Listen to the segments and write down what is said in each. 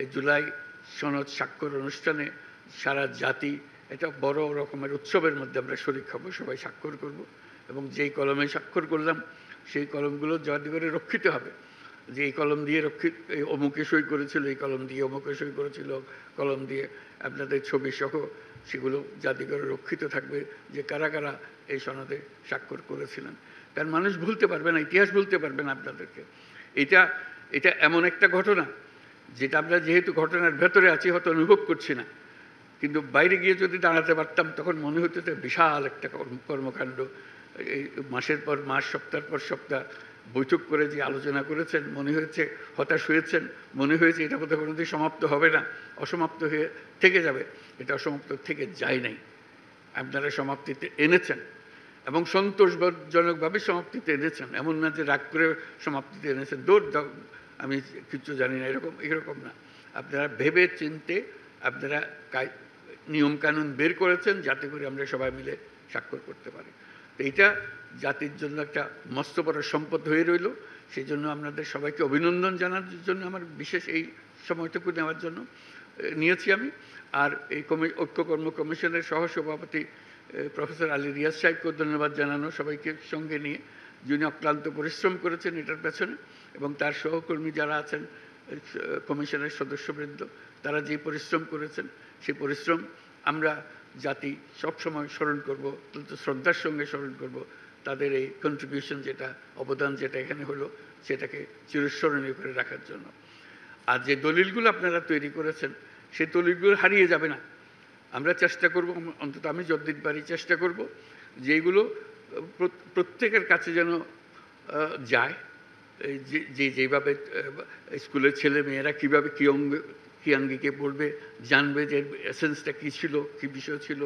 এই জুলাই সনদ স্বাক্ষর অনুষ্ঠানে সারা জাতি এটা বড় রকমের উৎসবের মধ্যে আমরা শরীক হব, সবাই স্বাক্ষর করব এবং যেই কলমে স্বাক্ষর করলাম সেই কলমগুলো যাতে করে রক্ষিত হবে, যে এই কলম দিয়ে রক্ষিত, এই অমুকে সই করেছিল, এই কলম দিয়ে অমুকে সই করেছিল, কলম দিয়ে আপনাদের ছবি সহ সেগুলো যাতে করে রক্ষিত থাকবে যে কারা কারা এই সনদে স্বাক্ষর করেছিলেন। কারণ মানুষ ভুলতে পারবে না, ইতিহাস ভুলতে পারবে না আপনাদেরকে। এটা এটা এমন একটা ঘটনা যেটা আমরা যেহেতু ঘটনার ভেতরে আছি হয়তো অনুভব করছি না, কিন্তু বাইরে গিয়ে যদি দাঁড়াতে পারতাম তখন মনে হতো যে বিশাল একটা কর্মকাণ্ড। এই মাসের পর মাস, সপ্তাহের পর সপ্তাহ বৈঠক করে যে আলোচনা করেছেন, মনে হয়েছে হতাশ হয়েছেন, মনে হয়েছে এটা বোধহয় কোনোদিন সমাপ্ত হবে না, অসমাপ্ত হয়ে থেকে যাবে। এটা অসমাপ্ত থেকে যায় নাই, আপনারা সমাপ্তিতে এনেছেন এবং সন্তোষজনকভাবে সমাপ্তিতে এনেছেন। এমন না যে রাগ করে সমাপ্তিতে এনেছেন, দৌড় দাও আমি কিছু জানি না, এরকম না। আপনারা ভেবে চিনতে আপনারা নিয়মকানুন বের করেছেন যাতে করে আমরা সবাই মিলে স্বাক্ষর করতে পারি। তো এটা জাতির জন্য একটা মস্ত বড় সম্পদ হয়ে রইল। সেই জন্য আপনাদের সবাইকে অভিনন্দন জানার জন্য আমার বিশেষ এই সময়টুকু নেওয়ার জন্য নিয়েছি আমি। আর এই ঐক্যকর্ম কমিশনের সহসভাপতি প্রফেসর আলী রিয়াজ সাহেবকেও ধন্যবাদ জানানো, সবাইকে সঙ্গে নিয়ে, যিনি অক্লান্ত পরিশ্রম করেছেন এটার পেছনে, এবং তার সহকর্মী যারা আছেন কমিশনের সদস্যবৃন্দ, তারা যে পরিশ্রম করেছেন সেই পরিশ্রম আমরা জাতি সবসময় স্মরণ করব, শ্রদ্ধার সঙ্গে স্মরণ করব। তাদের এই কন্ট্রিবিউশন যেটা, অবদান যেটা এখানে হলো, সেটাকে চিরস্মরণীয় করে রাখার জন্য। আর যে দলিলগুলো আপনারা তৈরি করেছেন সেই দলিলগুলো হারিয়ে যাবে না। আমরা চেষ্টা করব, অন্তত আমি যতদিন পারি চেষ্টা করব যেগুলো প্রত্যেকের কাছে যেন যায়, যেভাবে স্কুলের ছেলে মেয়েরা কীভাবে কী আঙ্গিকে পড়বে, জানবে যে এসেন্সটা কী ছিল, কী বিষয় ছিল।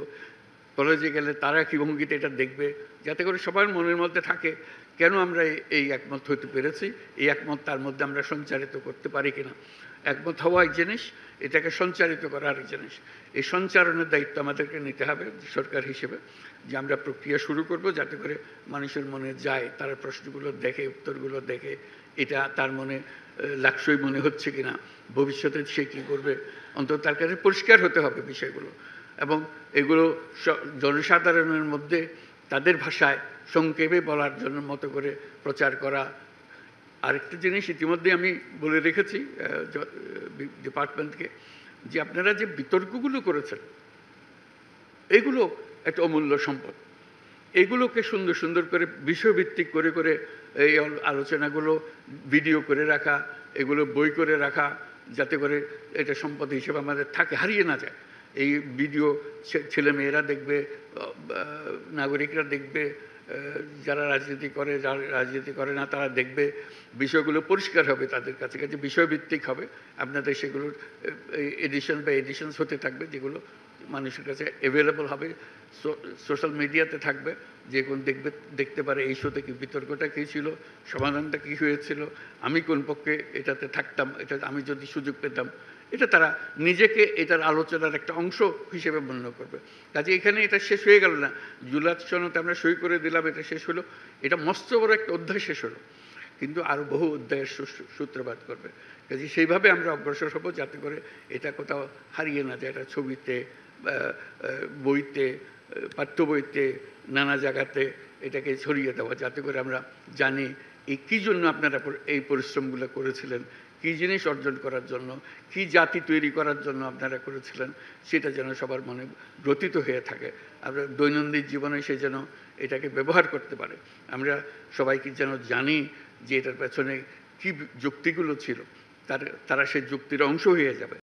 কলেজে গেলে তারা কী ভঙ্গিতে এটা দেখবে, যাতে করে সবার মনের মধ্যে থাকে কেন আমরা এই একমত হতে পেরেছি, এই একমত তার মধ্যে আমরা সঞ্চারিত করতে পারি কিনা। একমত হওয়া এক জিনিস, এটাকে সঞ্চারিত করা আরেক জিনিস। এই সঞ্চারণের দায়িত্ব আমাদেরকে নিতে হবে সরকার হিসেবে, যে আমরা প্রক্রিয়া শুরু করব যাতে করে মানুষের মনে যায়, তারা প্রশ্নগুলো দেখে, উত্তরগুলো দেখে, এটা তার মনে লাক্সই মনে হচ্ছে কিনা, ভবিষ্যতে সে কী করবে, অন্তত তার কাছে পরিষ্কার হতে হবে বিষয়গুলো। এবং এগুলো জনসাধারণের মধ্যে তাদের ভাষায় সংক্ষেপে বলার জন্য মতো করে প্রচার করা। আরেকটা জিনিস ইতিমধ্যে আমি বলে রেখেছি ডিপার্টমেন্টকে, যে আপনারা যে বিতর্কগুলো করেছেন এগুলো একটা অমূল্য সম্পদ। এগুলোকে সুন্দর সুন্দর করে বিষয়ভিত্তিক করে করে এই আলোচনাগুলো ভিডিও করে রাখা, এগুলো বই করে রাখা, যাতে করে এটা সম্পদ হিসেবে আমাদের থাকে, হারিয়ে না যায়। এই ভিডিও ছেলে মেয়েরা দেখবে, নাগরিকরা দেখবে, যারা রাজনীতি করে, যারা রাজনীতি করে না তারা দেখবে, বিষয়গুলো পরিষ্কার হবে তাদের কাছে, বিষয়ভিত্তিক হবে। আপনাদের সেগুলোর এডিশন বা এডিশনস হতে থাকবে, যেগুলো মানুষের কাছে অ্যাভেলেবল হবে, সোশ্যাল মিডিয়াতে থাকবে, যে কোন দেখতে পারে এই শোতে কি বিতর্কটা কী ছিল, সমাধানটা কী হয়েছিল, আমি কোন পক্ষে এটাতে থাকতাম, এটা আমি যদি সুযোগ পেতাম, এটা তারা নিজেকে এটার আলোচনার একটা অংশ হিসেবে মনে করবে। কাজে এখানে এটা শেষ হয়ে গেল না, জুলাই সনদে আমরা সই করে দিলাম, এটা শেষ হলো, এটা মস্ত বড় একটা অধ্যায় শেষ হলো, কিন্তু আরও বহু অধ্যায়ের সূত্রপাত করবে। কাজে সেইভাবে আমরা অগ্রসর হব যাতে করে এটা কোথাও হারিয়ে না যায়, এটা ছবিতে, বইতে, পাঠ্য বইতে, নানা জায়গাতে এটাকে ছড়িয়ে দেওয়া, যাতে করে আমরা জানি এই কী জন্য আপনারা এই পরিশ্রমগুলো করেছিলেন, কী জিনিস অর্জন করার জন্য, কী জাতি তৈরি করার জন্য আপনারা করেছিলেন, সেটা যেন সবার মনে গ্রথিত হয়ে থাকে। আমরা দৈনন্দিন জীবনে সে যেন এটাকে ব্যবহার করতে পারে। আমরা সবাইকে যেন জানি যে এটার পেছনে কী যুক্তিগুলো ছিল, তারা সেই যুক্তির অংশ হয়ে যাবে।